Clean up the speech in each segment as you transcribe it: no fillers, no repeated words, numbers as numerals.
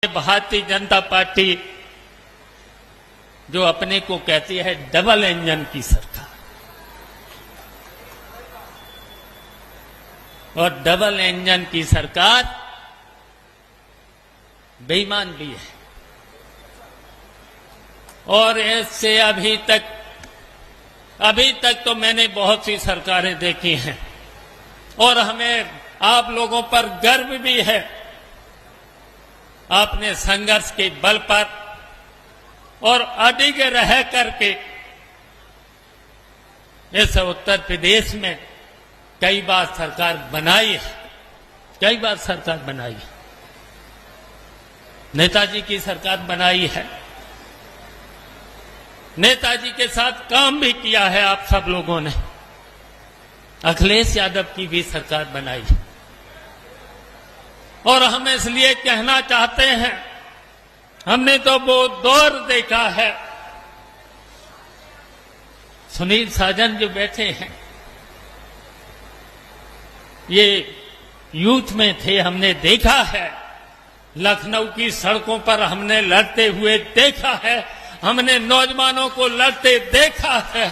Bharatiya Janata party जो अपने को कहती है डबल इंजन की सरकार, और डबल इंजन की सरकार बेईमान भी है। और इससे अभी तक तो मैंने बहुत सी सरकारें देखी हैं और हमें आप लोगों पर गर्व भी है। आपने संघर्ष के बल पर और अडिग रह करके इस उत्तर प्रदेश में कई बार सरकार बनाई है, कई बार सरकार बनाई है। नेताजी की सरकार बनाई है, नेताजी के साथ काम भी किया है आप सब लोगों ने। अखिलेश यादव की भी सरकार बनाई है। और हम इसलिए कहना चाहते हैं, हमने तो वो दौर देखा है। सुनील साजन जो बैठे हैं, ये यूथ में थे, हमने देखा है। लखनऊ की सड़कों पर हमने लड़ते हुए देखा है, हमने नौजवानों को लड़ते देखा है।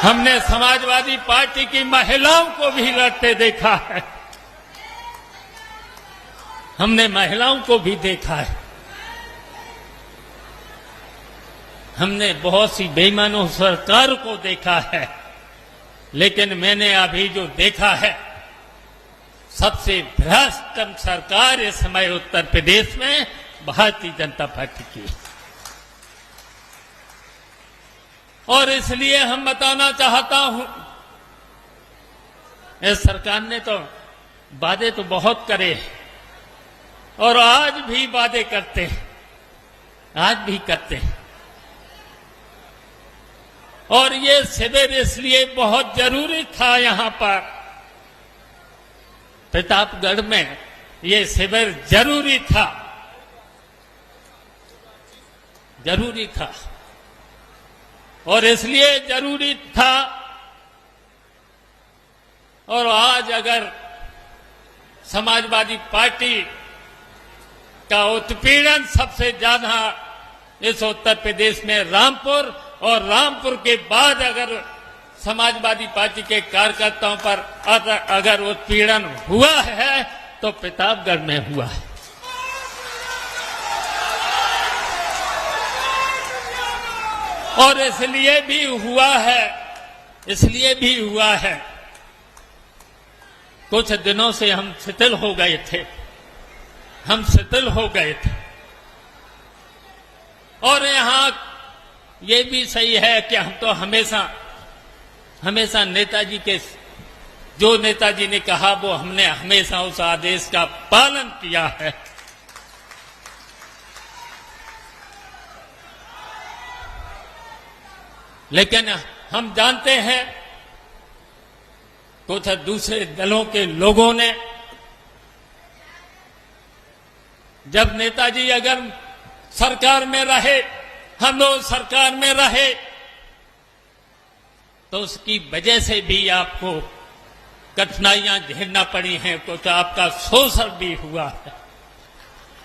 हमने समाजवादी पार्टी की महिलाओं को भी लड़ते देखा है, हमने महिलाओं को भी देखा है। हमने बहुत सी बेईमानों सरकार को देखा है, लेकिन मैंने अभी जो देखा है, सबसे भ्रष्ट सरकार इस समय उत्तर प्रदेश में भारतीय जनता पार्टी की। और इसलिए हम बताना चाहता हूं, इस सरकार ने तो वादे तो बहुत करे और आज भी वादे करते हैं, आज भी करते हैं। और ये शिविर इसलिए बहुत जरूरी था। यहां पर प्रतापगढ़ में ये शिविर जरूरी था, जरूरी था। और इसलिए जरूरी था, और आज अगर समाजवादी पार्टी का उत्पीड़न सबसे ज्यादा इस उत्तर प्रदेश में रामपुर, और रामपुर के बाद अगर समाजवादी पार्टी के कार्यकर्ताओं पर अगर उत्पीड़न हुआ है तो प्रतापगढ़ में हुआ है। और इसलिए भी हुआ है, इसलिए भी हुआ है, कुछ दिनों से हम शिथिल हो गए थे, हम शिथिल हो गए थे। और यहां ये भी सही है कि हम तो हमेशा नेताजी के, जो नेताजी ने कहा वो हमने हमेशा उस आदेश का पालन किया है। लेकिन हम जानते हैं कुछ दूसरे दलों के लोगों ने, जब नेताजी अगर सरकार में रहे, हम लोग सरकार में रहे, तो उसकी वजह से भी आपको कठिनाइयां झेलना पड़ी हैं, कुछ आपका शोषण भी हुआ है।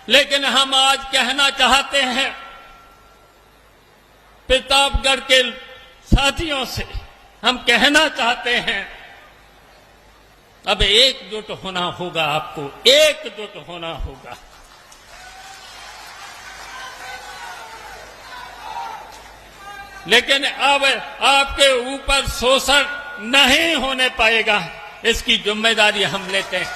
लेकिन हम आज कहना चाहते हैं प्रतापगढ़ के साथियों से, हम कहना चाहते हैं अब एकजुट होना होगा, आपको एकजुट होना होगा। लेकिन अब आपके ऊपर शोषण नहीं होने पाएगा, इसकी जिम्मेदारी हम लेते हैं।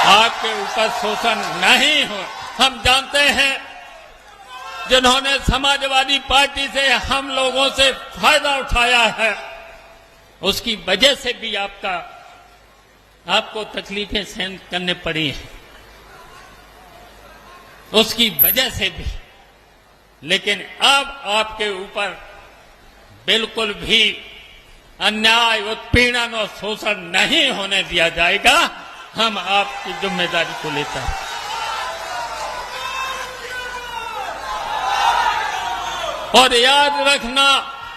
आपके ऊपर शोषण नहीं हो। हम जानते हैं जिन्होंने समाजवादी पार्टी से हम लोगों से फायदा उठाया है, उसकी वजह से भी आपको तकलीफें सहन करने पड़ी हैं, उसकी वजह से भी। लेकिन अब आपके ऊपर बिल्कुल भी अन्याय, उत्पीड़न और शोषण नहीं होने दिया जाएगा। हम आपकी जिम्मेदारी को लेते हैं। और याद रखना,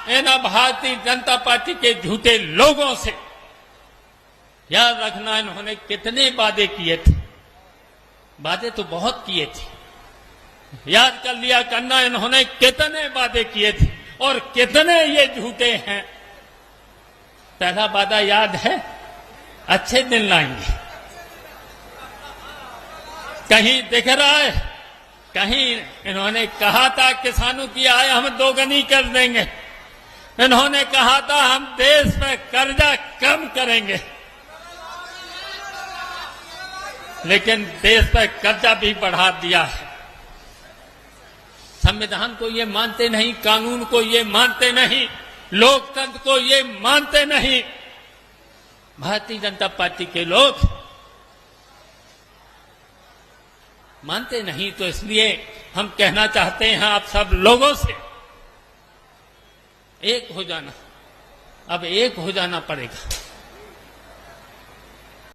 इन भारतीय जनता पार्टी के झूठे लोगों से याद रखना, इन्होंने कितने वादे किए थे, वादे तो बहुत किए थे। याद कर लिया करना, इन्होंने कितने वादे किए थे और कितने ये झूठे हैं। पहला वादा याद है, अच्छे दिन लाएंगे। कहीं दिख रहा है, कहीं इन्होंने कहा था किसानों की आय हम दोगुनी कर देंगे। इन्होंने कहा था हम देश में कर्जा कम करेंगे, लेकिन देश पर कर्जा भी बढ़ा दिया है। संविधान को ये मानते नहीं, कानून को ये मानते नहीं, लोकतंत्र को ये मानते नहीं। भारतीय जनता पार्टी के लोग मानते नहीं, तो इसलिए हम कहना चाहते हैं आप सब लोगों से, एक हो जाना, अब एक हो जाना पड़ेगा।